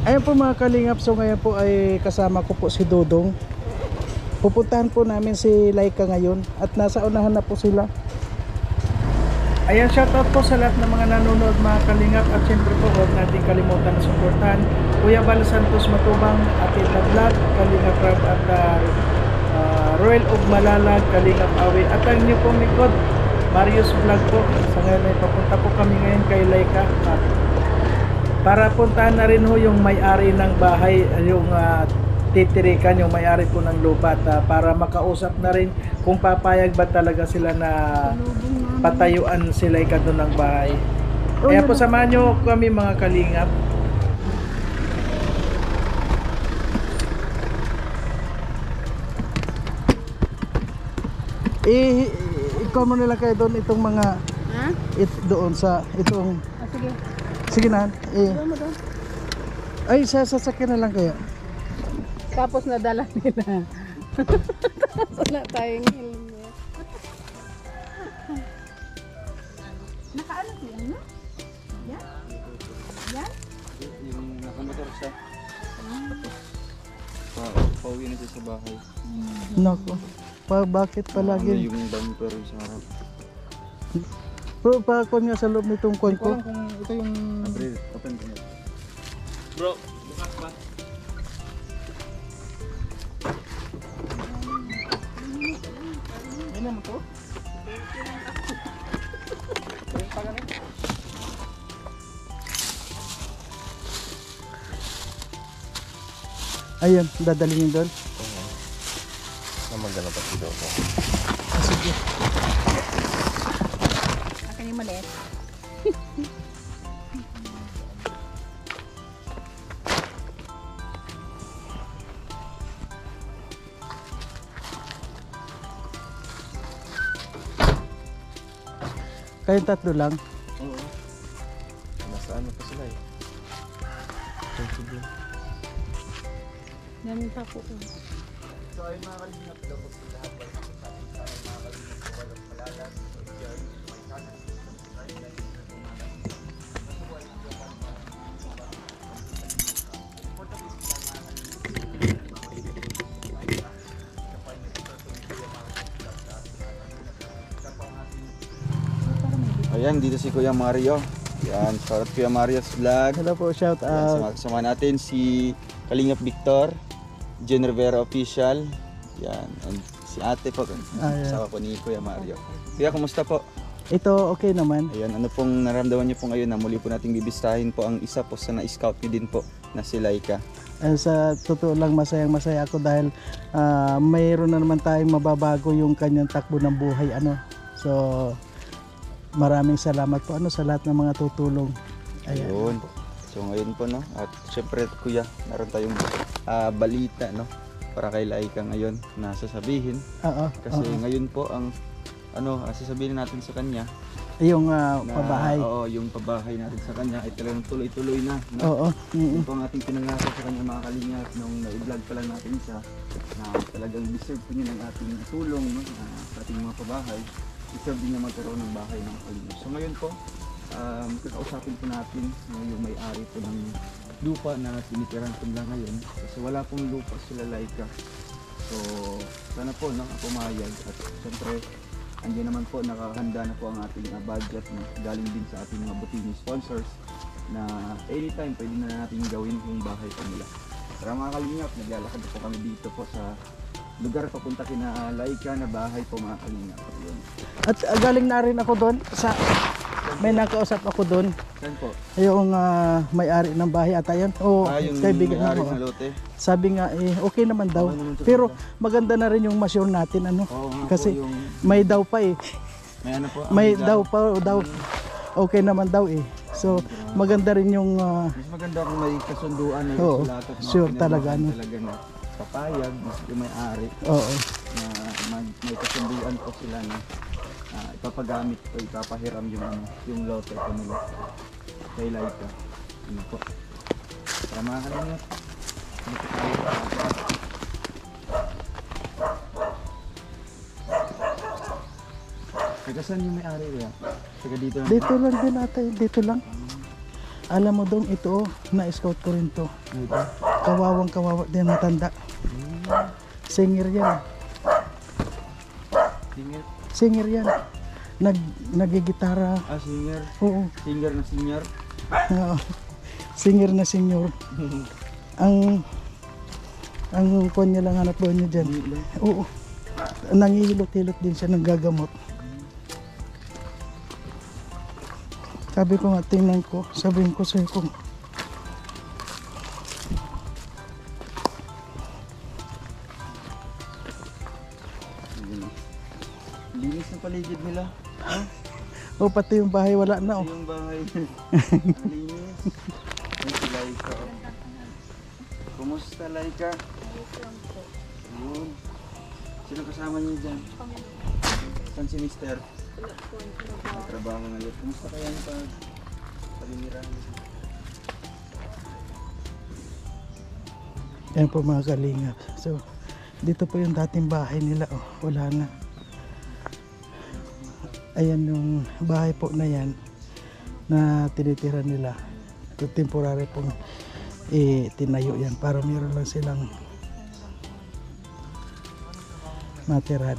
Ayun po mga kalingap, so ngayon po ay kasama ko po si Dudong. Pupuntahan po namin si Laika ngayon at nasa unahan na po sila. Ayan, shoutout po sa lahat ng mga nanonood mga kalingap, at syempre po huwag natin kalimutan na suportahan Kuya Bal Santos Matubang, Atila Vlog, Kalingap Rab at Royal of Malalag, Kalingap Awi, at ang inyo pong likod Marius Vlog po. Sa ngayon ay papunta po kami ngayon kay Laika at para puntahan na rin ho yung may-ari ng bahay, yung titirikan, yung may-ari po ng lupa, at para makausap na rin kung papayag ba talaga sila na patayuan sila doon ng bahay. Kaya po samahan nyo kami mga kalingap. Ikaw mo nila kayo doon itong mga doon sa itong Sige. sige na ay sasakyan na lang kaya Tapos nadala nila. Tapos wala tayong helmet. Nakaano siya, no? Yan? Yan? Yung nakamotor siya. Pauwi na siya sa bahay. nako bakit palagi Yung bumper sa harap. bro pakon nga sa loob nitong kon ko Kung ito yung... Open ko na. Bro, bukas ba? Yan naman to? ayun dadalhin doon. Namagana pa dito ako. Sige Akin yung maliit. kayong tatlo lang. Oo. Nasa ano pa sila eh. Daming tapo ko. So ayun mga kalingap, dapat sila habang nakita sa mga kalingap ko walang malalas. Diyan, may kanan. Ayan, dito si Kuya Mario. Yan, shoutout Kuya Mario's Vlog. Hello po, shout out. Sama natin si Kalingap Victor, Jen Rivera Official. Yan, and si ate po, Ayan. kasama po ni Kuya Mario. Kuya, kumusta po? Ito okay naman. Ayan, ano pong naramdaman niyo po ngayon na muli po nating bibistahin po ang isa po sa na-scout niyo din po na si Laika? Sa totoo lang masayang masaya ako dahil mayroon na naman tayong mababago yung kanyang takbo ng buhay so maraming salamat po sa lahat ng mga tutulong. Ayun. So ngayon po at syempre Kuya, meron tayong balita para kay Laika ngayon na sasabihin. Kasi ngayon po ang sasabihin natin sa kanya yung na, pabahay. Oo, yung pabahay natin sa kanya ay talagang tuloy-tuloy na. Ito ang ating pinangako sa kanya mga kalingap nung na-vlog pa lang natin siya na talagang deserve po niya ng ating tulong sa ating mga pabahay. Deserve din niya magkaroon ng bahay ng kalingap. So ngayon po, kakausapin po natin yung may-ari po ng lupa na tinitiran ko lang ngayon kasi wala pong lupa sila Laika. So sana po pumayag at syempre andiyan naman po, nakahanda na po ang ating budget galing din sa ating mga butini sponsors na anytime pwede na natin gawin yung bahay po nila. Para mga kalingap, naglalakad po kami dito po sa lugar papunta kina Laika na bahay po mga kalingap. Ayun. At galing na rin ako doon may nakausap ako doon. Saan po? Yung may-ari ng bahay ata yan. Yung kaibigan may-ari ko. ng lote. Sabi nga okay naman daw. Okay naman Pero maganda na rin yung ma-sure natin Oo nga kasi po, yung may daw pa may ano po, may ang daw pa okay naman daw So maganda rin yung mas maganda kung may kasunduan na Oo, sulat at sure talaga, talaga na papayag yung may-ari na may kasunduan po sila na ipapagamit o ipapahiram yung lote po nila kay Laika. Ano po? Para mga kalingap, taga saan yung may-ari ya? Taga dito lang? Dito lang din ata, dito lang. Alam mo dong ito, na-scout ko rin to. Ito. Kawawang kawawa din matanda. Singer yan. Singer. Singer yan. Nagigitara. Ah, singer. Oo. Singer na singer. Oo. Singer na senior. Ang kanya lang hanap buhay niya dyan. Hindi lang. Oo. Nangihilot-hilot din siya ng gagamot. Sabi ko nga, tingnan ko. Sabihin ko sa'yo kung Ayun. Linis ng paligid nila. o pati yung bahay wala na Ito oh. yung bahay. Linis. Ay, si Laika. Oh. Kumusta, Laika? Ayun. Sino kasama niyo dyan? Saan si Mister? Trabaho ngayon. Kumusta kaya yung pag-paginiran? Yan po mga kalingap. So, dito po yung dating bahay nila. Oh, wala na. Ayan yung bahay po na yan na tinitira nila. Ito temporary pong tinayo yan para meron lang silang matiran.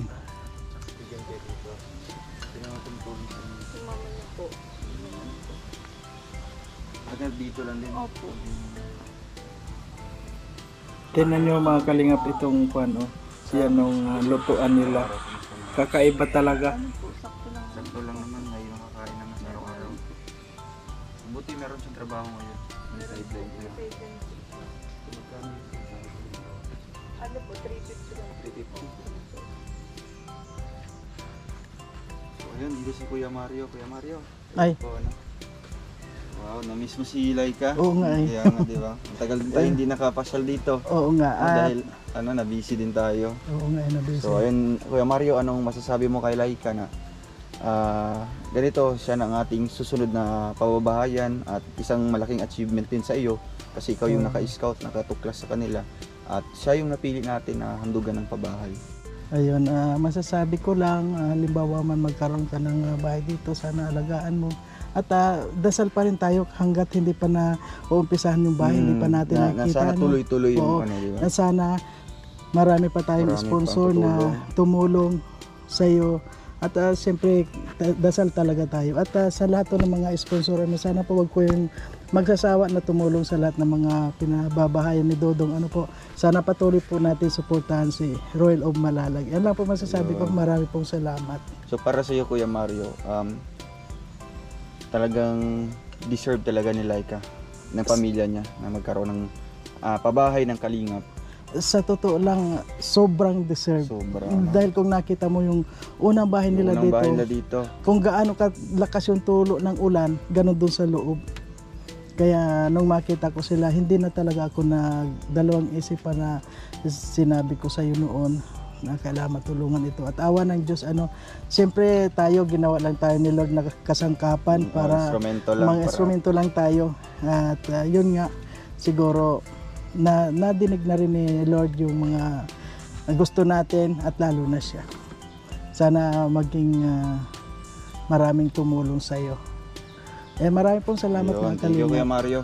Agad dito lang din. Opo. Tingnan nyo mga kalingap itong kwan oh. Siya nung lutuan nila. Kakaiba talaga. Sakto lang naman, ngayon nakakain naman sa araw-araw. Buti meron siyang trabaho ngayon. May sideline niya. Ano po, 350 lang. 350. So ayun, dito si Kuya Mario. Kuya Mario. Ay. Po, ano? Wow, na-miss mo si Laika. Oo nga eh. Kaya nga, di ba? Ang tagal din tayo hindi nakapasyal dito. Oo nga. Dahil, na-busy din tayo. Oo nga, nabisi. So ayun, Kuya Mario, anong masasabi mo kay Laika na ganito siya ng ating susunod na pababahayan at isang malaking achievement din sa iyo kasi ikaw yung naka-scout, nakatuklas sa kanila at siya yung napili natin na handugan ng pabahay. Ayun, masasabi ko lang, halimbawa man magkaroon ka ng bahay dito, sana alagaan mo. At dasal pa rin tayo hanggat hindi pa na uumpisahan yung bahay, hindi pa natin nakikita. Sana tuloy-tuloy yung Oo, di ba? na sana marami pa tayong Marami sponsor pang na tumulong sa iyo. At siyempre, dasal talaga tayo. At sa lahat po ng mga sponsor, sana po wag ko yung magsasawa na tumulong sa lahat ng mga pinababahayan ni Dodong. Ano po, sana patuloy po natin suportahan si Royal of Malalag. Yan lang po masasabi ko. Marami pong salamat. So para sa iyo Kuya Mario, talagang deserve talaga ni Laika ng pamilya niya na magkaroon ng pabahay ng kalingap. Sa totoo lang, sobrang deserve. Sobra. Dahil kung nakita mo yung unang bahay nila Unang dito, bahay nila dito. kung gaano kalakas yung tulo ng ulan, ganun dun sa loob. Kaya nung makita ko sila, hindi na talaga ako nagdalawang isipan na sinabi ko sa iyo noon na kailangan matulungan ito. At awa ng Diyos, siyempre tayo, ginawa lang tayo ni Lord na kasangkapan para mga instrumento lang tayo. At yun nga, siguro, nadinig na rin ni Lord yung mga gusto natin at lalo na siya. Sana maging maraming tumulong sa iyo. Marami pong salamat mga Thank you Kuya kalingap. Mario.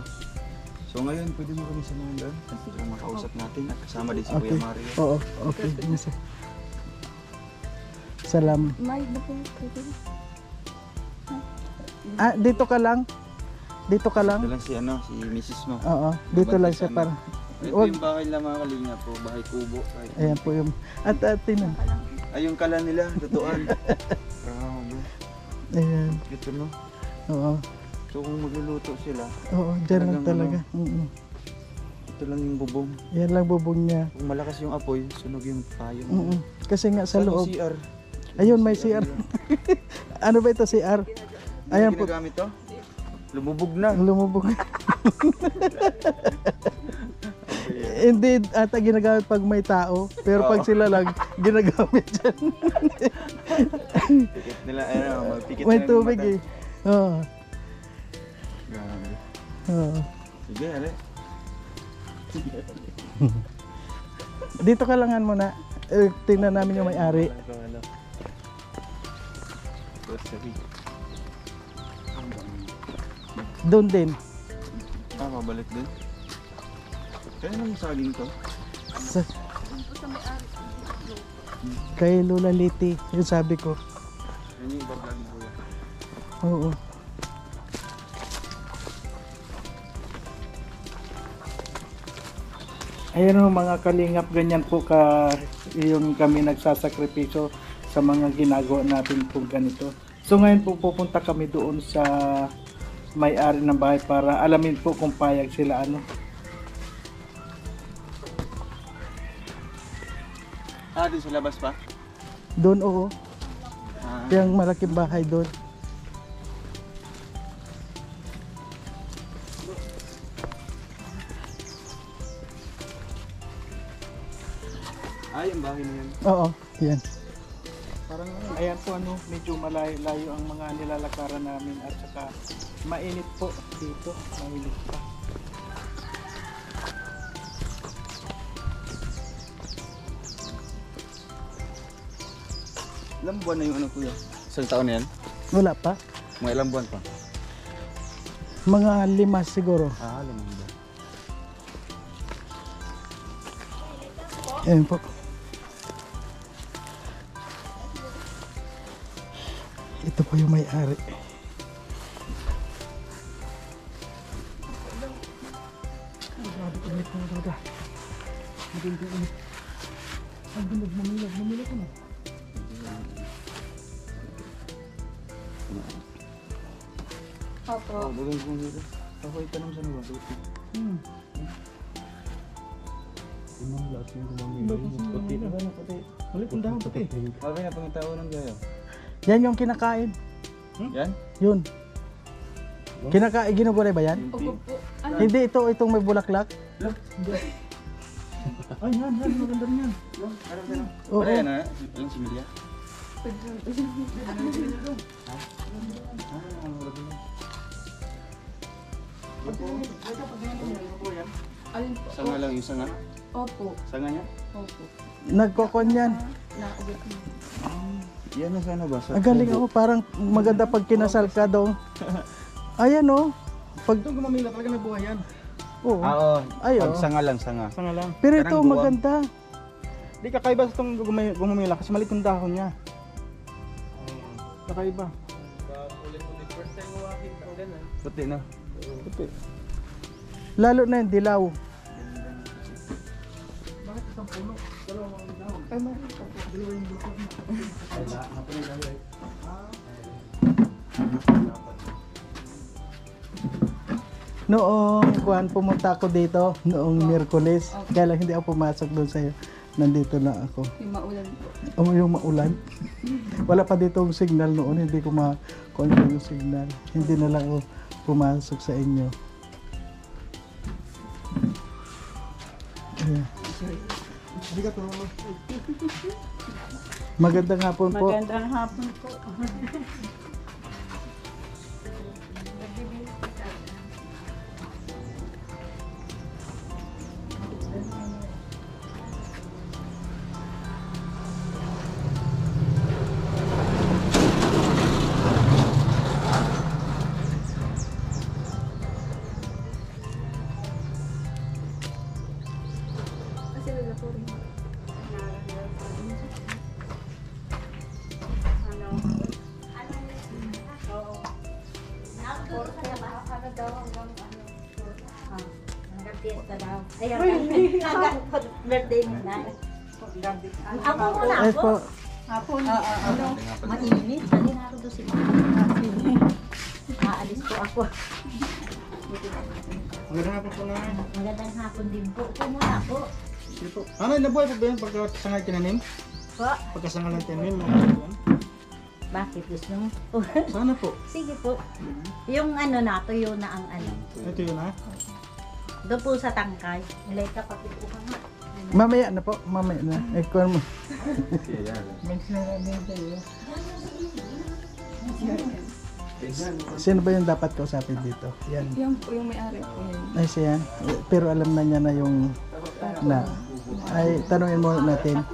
So ngayon, pwede mo kami samahan doon para makausap natin at kasama din si Kuya Mario. Oo, okay. Salam. May na po. Dito ka lang? Dito ka lang? Ito lang si Mrs. mo. Oo, dito lang siya para. Ito yung bahay nila mga kalingap po, bahay kubo. Ayan po yung, at tinan. Ay, yung kala nila, totoo. Grabe. Ayan, Ito no. oo. So kung magluluto sila, Oo, dyan lang talaga. ito lang yung bubong. Yan lang bubong niya. Kung malakas yung apoy, sunog yung payong. Kasi nga sa loob. CR. Ayun, may CR. Ano ba ito, CR? Ayan po. Ginagamit to? Lumubog na. Lumubog. Hindi ata ginagamit pag may tao, pero pag sila lang, ginagamit dyan. Pikit nila, magpikit May nila ng tubig mata. Oo. Grabe. Oo. Sige, ale. Dito ka langan muna. Tingnan namin yung may-ari. Grocery. Doon din. Pabalik din. Kaya naman saging to. Sa, Ano po sa may-ari? kay Lola Liti, yung sabi ko. Yan yung iba-vlog mo kuya. Oo. Ayan o mga kalingap, ganyan po yung kami nagsasakripisyo sa mga ginagawa natin po ganito. So ngayon po pupunta kami doon sa may-ari ng bahay para alamin po kung payag sila ano. Ah, doon sa labas pa? Doon oo, Ah, yung malaking bahay doon. yung bahay na yan. Oo, yan. Parang ayan po ano, medyo malayo ang mga nilalakaran namin at saka mainit po dito, mainit pa. Ilang buwan na yung ano kuya? Isang taon na yan? Wala pa, Mga ilang buwan pa? mga 5 siguro. Ah, limang buwan. Ayan po. Ito po yung may-ari. Grabe, init na talaga. Maganda init. Ang binog, mamilag ko na. Opo. Oh, bagay kong dito. Ako itanong sa naman. Imang lahat yung gumamila. Puti na ba na puti? Ulit ang dahon pati. Okay na pangitao ng gayo. Yan yung kinakain. Yan? Yun. Kinakain, ginugulay ba yan? Opo po. Ano? Hindi, itong may bulaklak. Ay, yan, maganda rin yan. Oo. Ano yan ha? Yung similya? Alin po? Sanga lang yung sanga? Opo. Sanga niya? Opo. Nagkokon yan. Nakabit mo. Yan na sana ba? Ang galing ako, parang maganda pag kinasal ka daw. Ayan o. Pag Ito gumamila talaga nabuhay yan. oo. Oo. Ay, Pag oo. sanga lang, sanga. Sanga lang. Pero ito Parang buwang. maganda. Di kakaiba sa itong gumamila kasi maliit yung dahon niya. Kakaiba. Puti na. Puti. Lalo na yung dilaw. Ay, meron po po. Noong kuhan pumunta ako dito, noong Miyerkules. Kaya lang hindi ako pumasok doon sa'yo. Nandito na ako. Yung maulan po. Yung maulan. Wala pa dito yung signal noon. Hindi ko makuha yung signal. Hindi na lang ako pumasok sa inyo. Ayan. Magandang hapon po. Magandang hapon po. Kasi wala po rin. Ano daw hanggang ano? Hanggang fiesta daw. Ayan, hanggang birthday mo na. Ako muna Ay ako. po. Hapon. Mainit. Sali na ako doon si Mama. Aalis po ako. Magandang hapon po na. Magandang hapon din po. Upo muna po. Sige po. Ano, nabuhay po ba yan pagkasangay tinanim? Po. Pagkasangay ng tinanim, nabuhay po yan? Bakit gusto mo? Sana po. Sige po. Yung ano na, tuyo na ang ano. Ito yun ha. Doon po sa tangkay. Ilay ka pa po ka nga. Mamaya na po. Mamaya na. Eh, kuhan mo. Sino ba yung dapat kausapin dito? Yan. Yan po yung may-ari po yun. Ay siya. Pero alam na niya na yung na. Ay tanungin muna natin.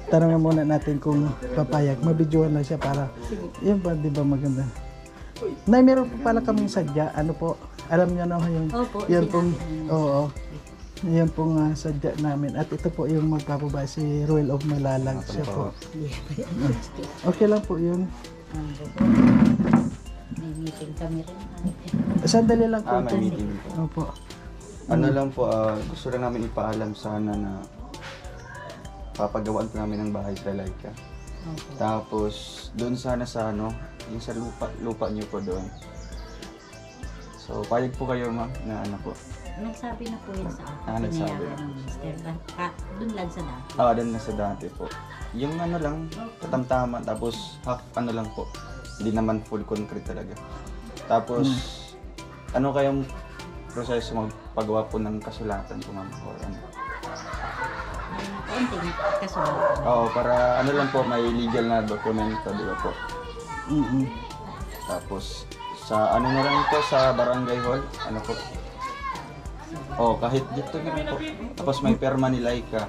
Tanungin muna natin kung papayag. Mabidyohan lang siya para. Yan ba, di ba maganda? Nay, meron po pala kaming sadya. Ano po? Alam niyo na yun. Opo, Yan pong, sinabi niyo. oo. Yan pong sadya namin. At ito po yung magpapabay, si Royal of Malalag. Siya po. Okay lang po yun. May meeting kami rin. Sandali lang po. May meeting po. Opo. Ano lang po, gusto lang namin ipaalam sana na papagawaan po namin ng bahay sa Laika. Opo. Tapos, doon sana sa yung sa lupa niyo po doon. So, payag po kayo ma'am na ano po. Nagsabi na po yun sa akin. Nagsabi. Pinayagan ng mister. Doon lang sa dati. Doon na sa dati po. Yung ano lang, katamtaman, tapos half ano lang po. Hindi naman full concrete talaga. Tapos, ano kayong proseso magpagawa po ng kasulatan po ma'am? Or ano? May kaunting kasulatan. Oo, para ano lang po, may legal na dokumento, di ba po? Mm-mm. Tapos, sa ano na lang po, sa barangay hall, ano po? Oh, kahit dito na po. Tapos may perma ni Laika.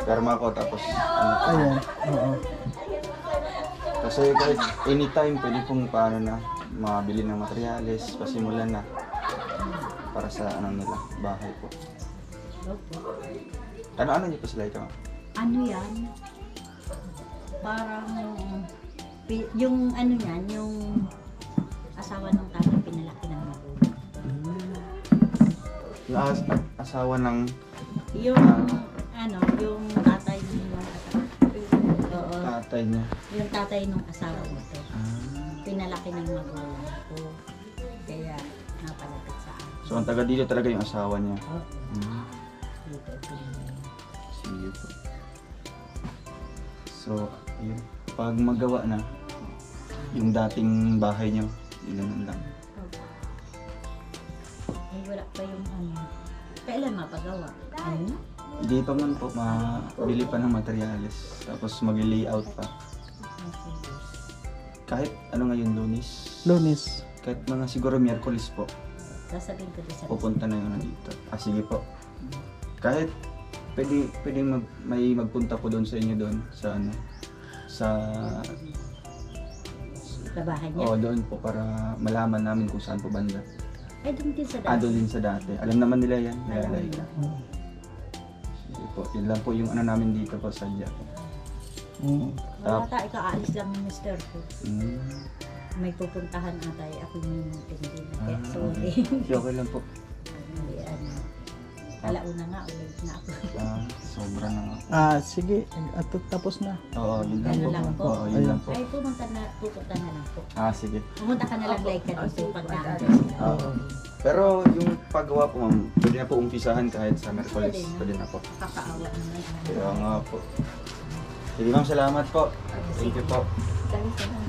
Perma ko, tapos ano po. Ayan. Oo. Kasi kahit anytime, pwede pong paano na, mabili ng materyales, pasimulan na. Para sa ano nila, bahay po. Opo. Ano niyo po sa Laika? Ano yan? Parang yung ano yan, yung asawa ng tatay pinalaki ng magulang. Yung asawa ng... Yung yung tatay ng Oo. tatay niya. Yung tatay ng asawa nito. Ah. Pinalaki ng magulang ko. Kaya napalapit sa akin. So, ang taga dito talaga yung asawa niya. Oo. Hmm. Dito, pinalaki. Sige po. So, yun. Pag magawa na, yung dating bahay niyo, yun lang. Ay, wala pa yung kailan mapagawa? Ano? Hindi pa man po, mabili pa ng materyales. Tapos mag-layout pa. Kahit ano ngayon, Lunes. Lunes. Kahit mga siguro Miyerkules po, Sasabihin ko din sa pupunta na yun dito. Sige po. Kahit pwede may magpunta po doon sa inyo doon, sa bahay niya. doon po para malaman namin kung saan po banda. Ay, doon din sa dati. Doon din sa dati. Alam naman nila yan. Kaya Alam like, nila. sige po. Yun lang po yung ano namin dito po sa Jack. Wala tayo, aalis lang ng mister ko. Mm. May pupuntahan ata, ako yung hindi na. Kaya sorry. Okay lang po. Hindi, alauna nga, ulit na ako. Sobra na nga. Sige. At tapos na. Oo, yun lang Ano po. lang po. Oo, yun lang po. Ay, pupunta na lang po. Sige. Pumunta ka na lang like ka dito pag Oo. Pero yung paggawa po ma'am, pwede na po umpisahan kahit sa Merkulis. Pwede na po. kakaawa naman. Kaya nga po. Sige ma'am, salamat po. Thank you po. Dahil sa